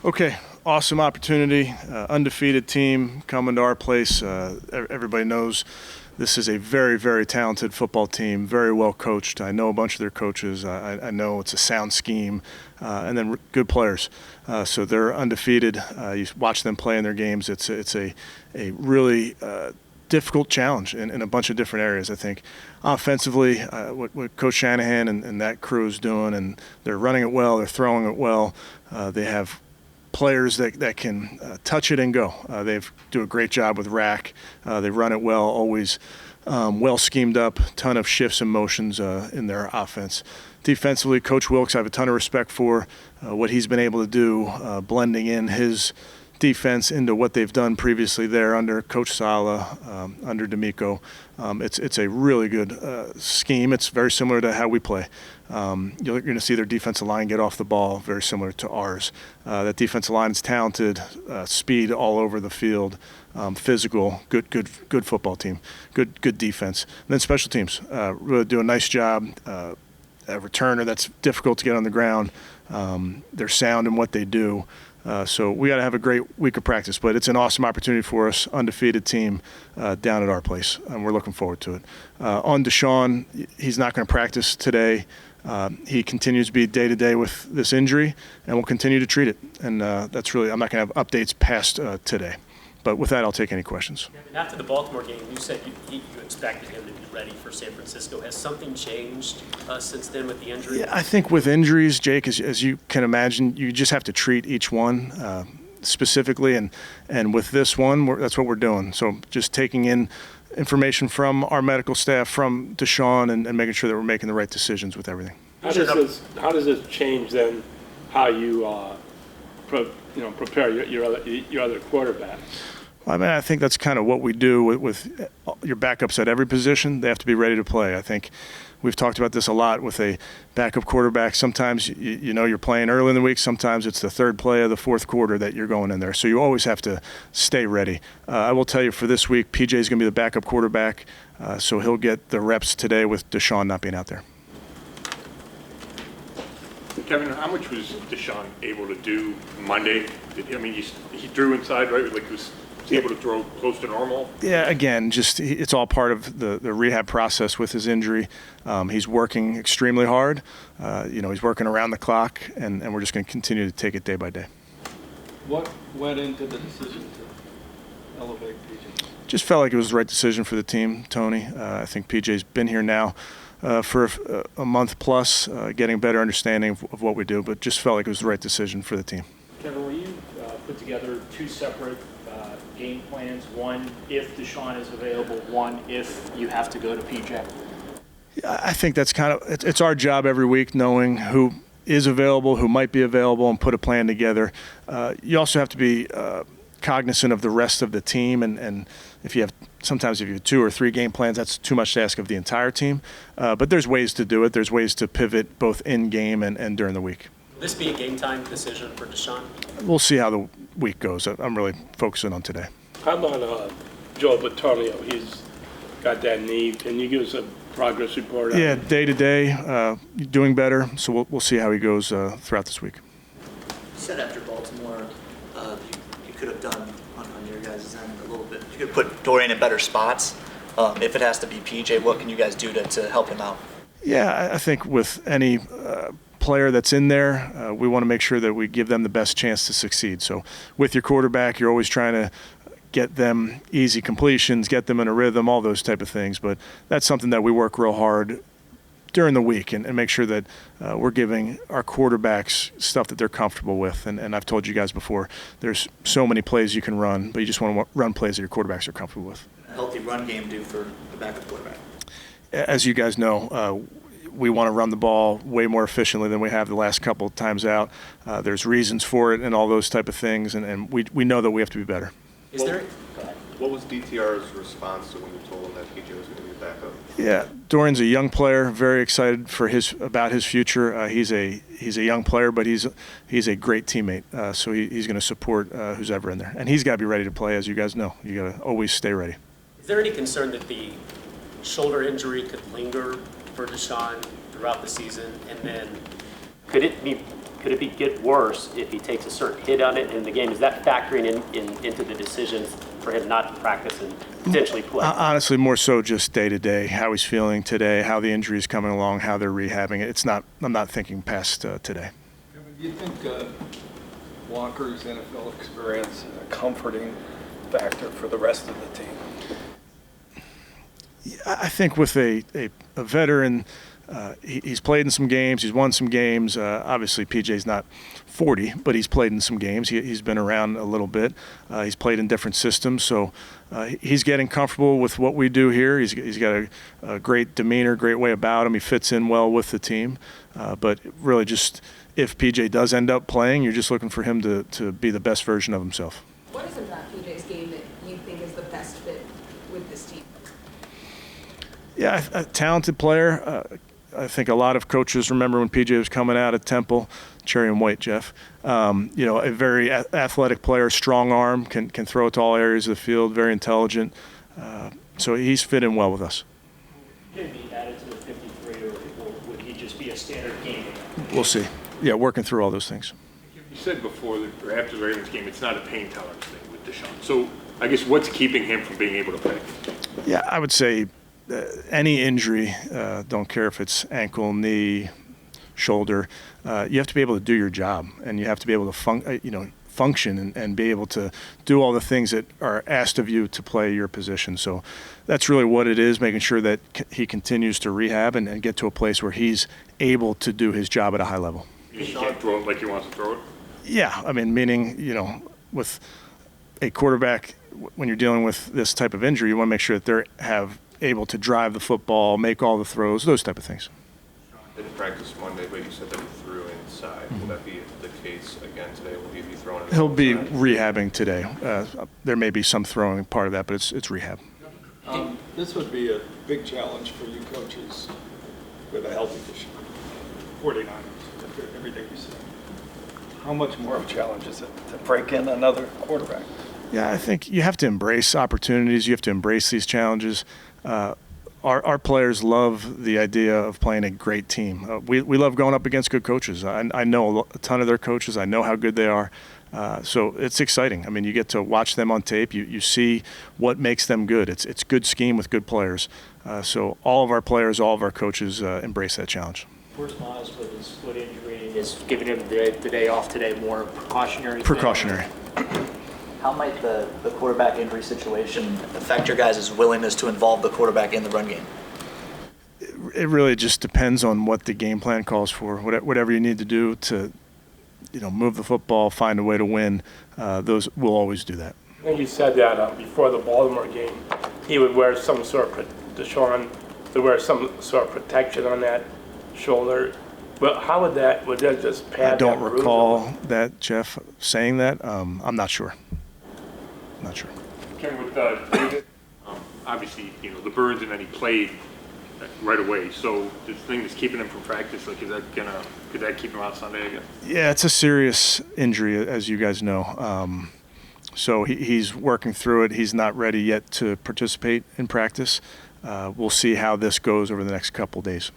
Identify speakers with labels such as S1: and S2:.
S1: Okay, awesome opportunity, undefeated team coming to our place. Everybody knows this is a very, very talented football team, very well coached. I know a bunch of their coaches. I know it's a sound scheme, and then good players. So they're undefeated. You watch them play in their games. It's a really difficult challenge in a bunch of different areas, I think. Offensively, what Coach Shanahan and that crew is doing, and they're running it well, they're throwing it well. They have players that can touch it and go. They do a great job with rack. They run it well, always well schemed up, ton of shifts and motions in their offense. Defensively, Coach Wilkes, I have a ton of respect for what he's been able to do, blending in his defense into what they've done previously there under Coach Sala, under D'Amico. It's a really good scheme. It's very similar to how we play. You're going to see their defensive line get off the ball very similar to ours. That defensive line is talented, speed all over the field, physical, good football team, good defense. And then special teams really do a nice job. A returner that's difficult to get on the ground. They're sound in what they do. So we got to have a great week of practice, but it's an awesome opportunity for us, undefeated team down at our place, and we're looking forward to it. On Deshaun, he's not going to practice today. He continues to be day-to-day with this injury, and we'll continue to treat it. And that's really – I'm not going to have updates past today. But with that, I'll take any questions.
S2: After the Baltimore game, you said you expected him to be ready for San Francisco. Has something changed since then with the injury?
S1: Yeah, I think with injuries, Jake, as you can imagine, you just have to treat each one specifically. And with this one, that's what we're doing. So just taking in information from our medical staff, from Deshaun, and making sure that we're making the right decisions with everything.
S3: How does this change then how you prepare your other quarterback?
S1: I mean, I think that's kind of what we do with your backups at every position. They have to be ready to play. I think we've talked about this a lot with a backup quarterback. Sometimes you're playing early in the week. Sometimes it's the third play of the fourth quarter that you're going in there. So you always have to stay ready. I will tell you for this week, PJ is going to be the backup quarterback, so he'll get the reps today with Deshaun not being out there.
S4: Kevin, how much was Deshaun able to do Monday? He threw inside, right? Like he was able to throw close to normal?
S1: Yeah, again, it's all part of the rehab process with his injury. He's working extremely hard. He's working around the clock, and we're just going to continue to take it day by day.
S5: What went into the decision to elevate PJ?
S1: Just felt like it was the right decision for the team, Tony. I think PJ's been here now for a month plus, getting a better understanding of what we do, but just felt like it was the right decision for the team.
S6: Kevin, will you put together two separate game plans, one if Deshaun is available, one if you have to go to PJ?
S1: I think that's it's our job every week, knowing who is available, who might be available, and put a plan together. You also have to be cognizant of the rest of the team, and if you have 2 or 3 game plans, that's too much to ask of the entire team. But there's ways to do it. There's ways to pivot both in game and during the week.
S2: Will this be a game time decision for Deshaun?
S1: We'll see how the week goes. I'm really focusing on today.
S3: How about Joe Battaglio? He's got that knee. Can you give us a progress report?
S1: Yeah, day to day, doing better. So we'll see how he goes throughout this week.
S7: You said after Baltimore, you could have done on your guys' end a little bit. You could put Dorian in better spots. If it has to be PJ, what can you guys do to help him out?
S1: Yeah, I think with any player that's in there, we want to make sure that we give them the best chance to succeed. So with your quarterback, you're always trying to get them easy completions, get them in a rhythm, all those type of things. But that's something that we work real hard during the week and make sure that we're giving our quarterbacks stuff that they're comfortable with. And I've told you guys before, there's so many plays you can run, but you just want to run plays that your quarterbacks are comfortable with.
S7: A healthy run game do for the backup quarterback?
S1: As you guys know, we want to run the ball way more efficiently than we have the last couple of times out. There's reasons for it and all those type of things, and we know that we have to be better.
S8: What was DTR's response to when you told him that PJ was going to be back up?
S1: Yeah, Dorian's a young player, very excited about his future. He's a young player, but he's a great teammate. So he's going to support who's ever in there, and he's got to be ready to play. As you guys know, you got to always stay ready.
S2: Is there any concern that the shoulder injury could linger for Deshaun throughout the season, and then could it be could it get worse if he takes a certain hit on it in the game? Is that factoring into the decisions for him not to practice and potentially play?
S1: Honestly, more so just day to day, how he's feeling today, how the injury is coming along, how they're rehabbing it. It's not. I'm not thinking past today.
S5: Kevin, do you think Walker's NFL experience a comforting factor for the rest of the team?
S1: I think with a veteran, he's played in some games, he's won some games. Obviously, PJ's not 40, but he's played in some games. He's been around a little bit. He's played in different systems, so he's getting comfortable with what we do here. He's got a great demeanor, great way about him. He fits in well with the team. But really, just if PJ does end up playing, you're just looking for him to be the best version of himself.
S9: What is it about PJ's game that you think is the best fit with this team?
S1: Yeah, a talented player. I think a lot of coaches remember when PJ was coming out at Temple, cherry and white, Jeff. A very athletic player, strong arm, can throw it to all areas of the field, very intelligent. So he's fit in well with us.
S6: Can he be added to the 53, or would he just be a standard game?
S1: We'll see. Yeah, working through all those things.
S4: You said before that, or after the Ravens game, it's not a pain tolerance thing with Deshaun. So I guess what's keeping him from being able to play?
S1: Yeah, I would say any injury, don't care if it's ankle, knee, shoulder, you have to be able to do your job, and you have to be able to function and be able to do all the things that are asked of you to play your position. So that's really what it is, making sure that he continues to rehab and get to a place where he's able to do his job at a high level.
S4: He can't throw it like he wants to throw it?
S1: Yeah, I mean, meaning, with a quarterback, when you're dealing with this type of injury, you want to make sure that they're able to drive the football, make all the throws, those type of things.
S8: Didn't practice Monday, but you said that he threw inside. Will that be the case again today? Will he be throwing it?
S1: He'll be
S8: outside?
S1: rehabbing today. There may be some throwing part of that, but it's rehab.
S5: This would be a big challenge for you coaches with a healthy Deshaun. 49ers, after everything you said. How much more of a challenge is it to break in another quarterback?
S1: Yeah, I think you have to embrace opportunities. You have to embrace these challenges. Our players love the idea of playing a great team. We love going up against good coaches. I know a ton of their coaches. I know how good they are. So it's exciting. I mean, you get to watch them on tape. You see what makes them good. It's good scheme with good players. So all of our players, all of our coaches embrace that challenge.
S6: Where's Miles with his foot injury? Is giving him the day off today more precautionary?
S1: Precautionary.
S7: How might the quarterback injury situation affect your guys' willingness to involve the quarterback in the run game?
S1: It really just depends on what the game plan calls for. Whatever you need to do to, move the football, find a way to win, we'll always do that.
S3: I think you said that before the Baltimore game, he would wear some sort of, Deshaun would wear some sort of protection on that shoulder. Well, how would that just pad?
S1: I don't recall that, Jeff, saying that. I'm not sure. Not sure.
S4: Ken, with David, obviously, the burns, and then he played right away. So the thing that's keeping him from practice, could that keep him out Sunday again?
S1: Yeah, it's a serious injury, as you guys know. So he's working through it. He's not ready yet to participate in practice. We'll see how this goes over the next couple days.